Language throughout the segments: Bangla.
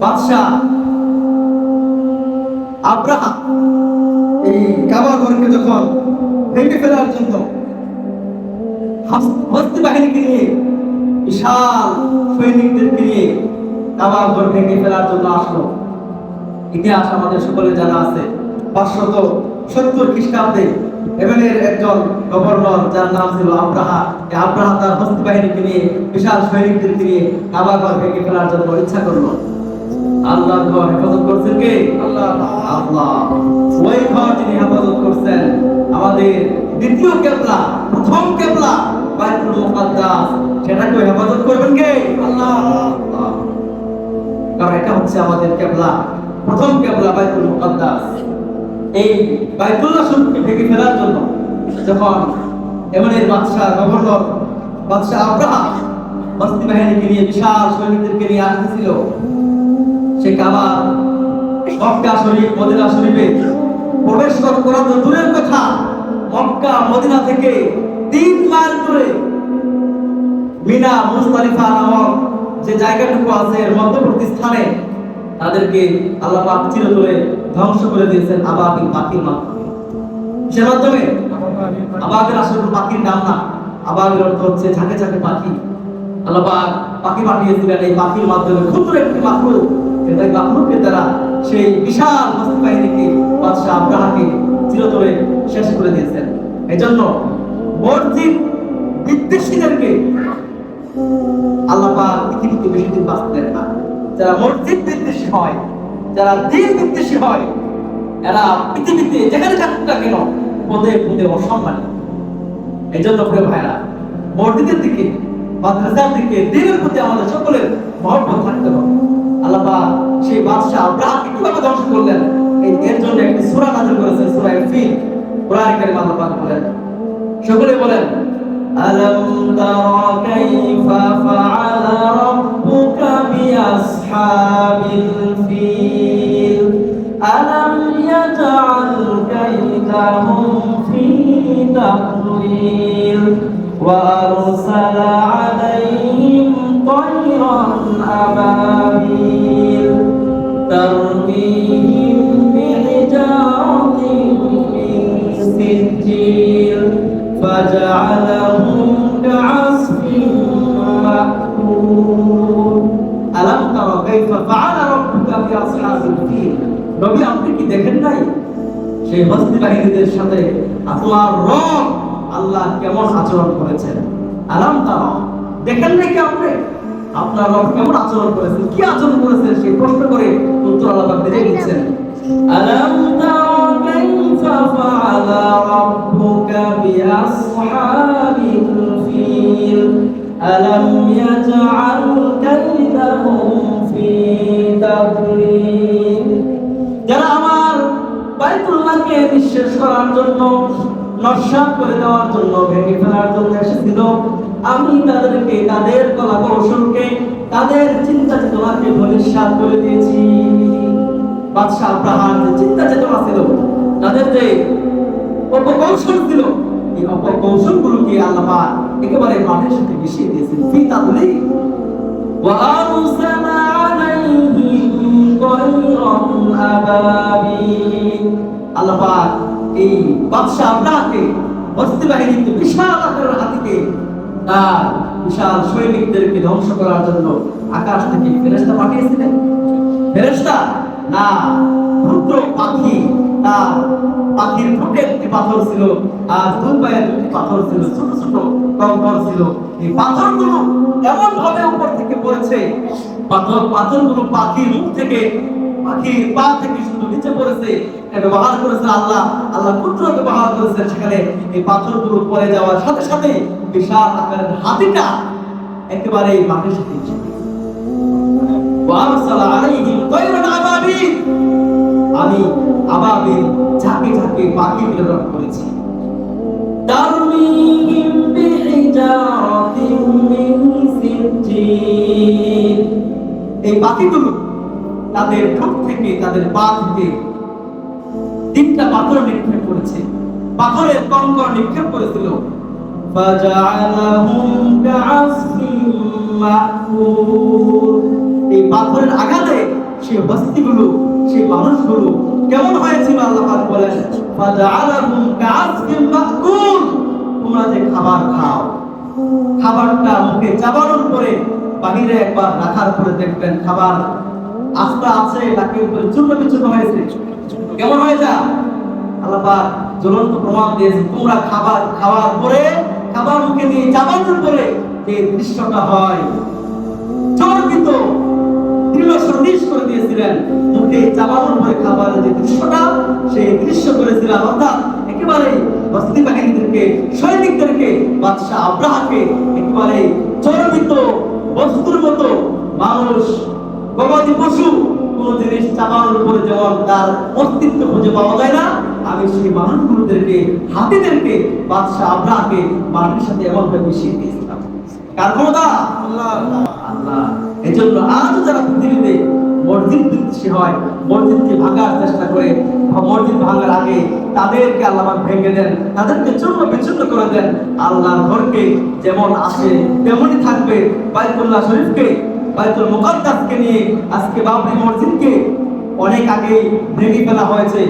বাদশাহ আব্রাহা এই কাবা ঘরকে যখন ভেঙে ফেলার জন্য হস্তি বাহিনীকে নিয়ে, বিশাল সৈনিকদেরকে নিয়ে কাবা ঘর ভেঙে ফেলার জন্য আসলো। ইতিহাস আমাদের সকলে জানা আছে। 570 খ্রিস্টাব্দে এমনের একজন গভর্নর, যার নাম ছিল আব্রাহা, এই আব্রাহা তার হস্তি বাহিনীকে নিয়ে, বিশাল সৈনিকদেরকে নিয়ে কাবা ঘর ভেঙে ফেলার জন্য ইচ্ছা করলো। আল্লাহর ঘর হেফাজত করছেন কে? আল্লাহ। ওই ঘর যিনি হেফাজত করছেন, আমাদের দ্বিতীয় কিবলা, প্রথম কিবলা বাইতুল মুকাদ্দাস, সেটাকে হেফাজত করবেন কে? আল্লাহ। কারণ এটা হচ্ছে আমাদের কিবলা, প্রথম কিবলা বাইতুল মুকাদ্দাস। এই বাইতুল্লাহ শরীফকে ভেঙে ফেলার জন্য যখন এমনের বাদশাহ, গভর্নর বাদশাহ আব্রাহা হস্তি বাহিনীকে নিয়ে, বিশাল সৈনিকদেরকে নিয়ে আসতেছিল, সে কাবা, মক্কা শরীফ, মদিনা শরীফে প্রবেশ করা তো দূরের কথা, মক্কা মদিনা থেকে 3 মাইল দূরে মিনা মুজদালিফা নামক যে জায়গাটুকু আছে, এর মধ্যবর্তী স্থানে তাদেরকে আল্লাহ পাক চিরতরে ধ্বংস করে দিয়েছেন আবাবিল পাখির মাধ্যমে। সে মাধ্যমে আবাবিল আসলে পাখির নাম না, আবাবিল অর্থ হচ্ছে ঝাঁকে ঝাঁকে পাখি। আল্লাহ পাক পাখি পাঠিয়েছিলেন, এই পাখির মাধ্যমে ক্ষুদ্র একটি মাখলুক, সেই মাখলুকের দ্বারা সেই বিশাল হস্তি বাহিনীকে, বাদশাহ আব্রাহাকে চিরতরে শেষ করে দিয়েছেন। এজন্য মসজিদ বিদ্বেষীদেরকে আল্লাহ পাক পৃথিবীতে বেশি দিন বাঁচতে দেন না। যারা মসজিদ বিদ্বেষী হয়, যারা দ্বীন বিদ্বেষী হয়, এরা পৃথিবীতে যেখানে থাকুক না কেন পদে পদে অসম্মানী। এই জন্য প্রিয় ভাইরা, মসজিদের দিকে, মাদ্রাসার দিকে, দ্বীনের প্রতি আমাদের সকলের মহব্বত থাকতে হবে। আল্লাহ পাক সেই বাদশাহ আব্রাহাকে কিভাবে ধ্বংস করলেন, এর জন্য একটি সূরা নাযিল করেছেন, সূরা ফিল। কোরআনে কারীম আল্লাহ পাক বলেন, সকলে বলেন, আলাম তারা কাইফা ফাআলা রাব্বুকা বিআসহাবিল ফিল আলাম ইয়াজআল কাইদাহুম ফি তাদলিল ওয়া আরসালা আলাইহিম তায়রান আবাবিল তারমিহিম বিহিজারাতিন মিন সিজ্জিল فجعلهم كعصف مأكول ألم تر كيف فعل ربك بأصحاب الفيل নবী, আপনি কি দেখেন নাই সেই হস্তি বাহিনীদের সাথে আপনার রব আল্লাহ কেমন আচরণ করেছেন? আলাম তারা, দেখেন নাই কি আপনি আপনার রব কেমন আচরণ করেছেন? কি আচরণ করেছেন সেই প্রশ্ন করে উত্তর আল্লাহ দিয়ে দিচ্ছেন। আলাম তারা কাইফা ফাআলা রাব্বুকা বিআসহাবিল ফিল আলাম ইয়াজআল কাইদাহুম ফি তাদলিল। যারা আমার বাইতুল্লাহকে নিঃশেষ করার জন্য, নস্যাৎ করে দেওয়ার জন্য, ভেঙে ফেলার জন্য এসেছিল, আমি তাদেরকে, তাদের কলা কৌশলকে, তাদের চিন্তা চেতনাকে ধূলিসাৎ করে দিয়েছি। বাদশাহ আব্রাহার যে চিন্তা চেতনা ছিল, তাদের যে অপকৌশল ছিল, এই অপকৌশলগুলোকে আল্লাহ পাক একেবারে মাটির সাথে মিশিয়ে দিয়েছেন। ফি তাদলিল ওয়া আরসালা আলাইহিম তায়রান আবাবিল। আল্লাহ পাক এই বাদশাহ আব্রাহাকে, হস্তি বাহিনীকে, বিশাল আকারের হাতিকে, তার বিশাল সৈনিকদেরকে ধ্বংস করার জন্য আকাশ থেকে ফেরেশতা পাঠিয়েছিলেন। ফেরেশতা না, ক্ষুদ্র পাখি, তার পাখির ঠোঁটে একটি পাথর ছিল, আর দুই পায়ে দুটি পাথর ছিল, ছোট ছোট কঙ্কর ছিল। এই পাথরগুলো এমন ভাবে উপর থেকে পড়েছে, পাথরগুলো পাখির মুখ থেকে, পাখির পা থেকে শুধু নিচে পড়েছে। এটা ব্যবহার করেছে আল্লাহ, আল্লাহ পুত্র ব্যবহার করেছেন সেখানে। এই পাথরগুলো পড়ে যাওয়ার সাথে সাথে বিশাল আকারের হাতিটা একেবারে মাটির সাথে মিশে গেছে। ওয়ারসালা আলাইহিম তায়রান আবাবিল, আমি আবাবিল ঝাঁকে ঝাঁকে পাখি প্রেরণ করেছি। তারমিহিম বিহিজারাতিন মিন সিজ্জিল, এই পাখিগুলো তাদের ঠোঁট থেকে, তাদের পা থেকে 3টা পাথর নিক্ষেপ করেছে, পাথরের কঙ্কর নিক্ষেপ করেছিল। ফাজআলাহুম কাআসফিন মাকুল, এই পাথরের আঘাতে সেই বস্তিগুলো, সেই মানুষগুলো কেমন হয়েছিল আল্লাহ পাক বলেন, ফাজআলাহুম কাআসফিন মাকুল। তোমরা যে খাবার খাও, খাবারটা মুখে চাবানোর পরে বাহিরে একবার রাখার পরে দেখবেন খাবার আস্তা আছে নাকি উপরে চূর্ণ বিচূর্ণ হয়েছে, কেমন হয়ে যায়। আল্লাহ পাক জ্বলন্ত প্রমাণ দিয়েছে, তোমরা খাবার খাওয়ার পরে, খাবার মুখে নিয়ে চাবানোর পরে যে দৃশ্যটা হয়, চর্বিত দৃঢ় সন্দেশ করে দিয়েছিলেন। মুখে চাবানোর পরে খাবারের যে দৃশ্যটা, সেই দৃশ্য করেছিলেন, অর্থাৎ একেবারে বস্তি বাহিনীদেরকে, সৈনিকদেরকে, বাদশাহ আব্রাহাকে একেবারে চর্বিত বস্তুর মতো, মানুষ, গবাদি পশু কোন জিনিস চাবানোর উপরে যেমন তার অস্তিত্ব খুঁজে পাওয়া যায় না, আমি সেই মানুষগুলোদেরকে, হাতিদেরকে, বাদশাহ আব্রাহাকে মাটির সাথে এমনভাবে মিশিয়ে দিয়েছিলাম। কার ক্ষমতা? আল্লাহ। আল্লাহ। এই জন্য আজ যারা পৃথিবীতে মসজিদ বিদ্বেষী হয়, মসজিদকে ভাঙার চেষ্টা করে, মসজিদ ভাঙার আগে তাদেরকে আল্লাহ ভেঙে দেন, তাদেরকে চূর্ণ বিচূর্ণ করে দেন। আল্লাহর ঘরকে যেমন আসে তেমনই থাকবে। বাইতুল্লাহ শরীফকে, বাইতুল মুকাদ্দাসকে নিয়ে আজকে বাবরি মসজিদকে অনেক আগে ভেঙে ফেলা হয়েছে,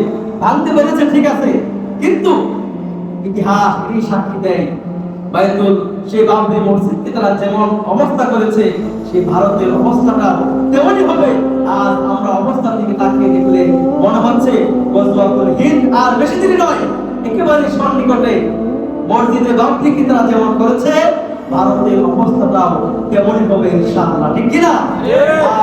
ভাঙতে পেরেছে ঠিক আছে, কিন্তু ইতিহাস এই সাক্ষী দেয় বাইতুল, সেই বাবরি মসজিদকে তারা যেমন অবস্থা করেছে, সেই ভারতের অবস্থাটা তেমনই হবে। আজ আমরা অবস্থার দিকে তাকিয়ে দেখলে মনে হচ্ছে গজওয়াতুল হিন্দ আর বেশি দিন নয়, একেবারে সন্নিকটে। মসজিদে বাবরিকে তারা যেমন করেছে, ভারতের অবস্থাটাও তেমনই হবে ইনশাআল্লাহ, ঠিক কিনা?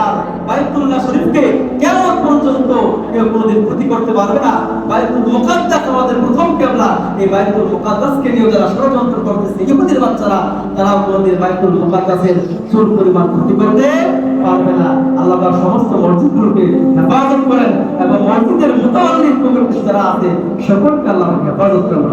আর বাইতুল্লাহ শরীফকে কেমন পর্যন্ত কেউ কোনোদিন ক্ষতি করতে পারবে না। বাইতুল মুকাদ্দাস আমাদের প্রথম কিবলা, এই বাইতুল মুকাদ্দাসকে নিয়ে যারা ষড়যন্ত্র করতেছে ইহুদির বাচ্চারা, তারাও কোনোদিন বাইতুল মুকাদ্দাসের চুল পরিমাণ ক্ষতি করতে পারবে না। আল্লাহ পাক সমস্ত মসজিদগুলোকে হেফাজত করেন এবং মসজিদের মুতাআল্লিক কমিটি যারা আছে সকলকে আল্লাহ হেফাজত করেন।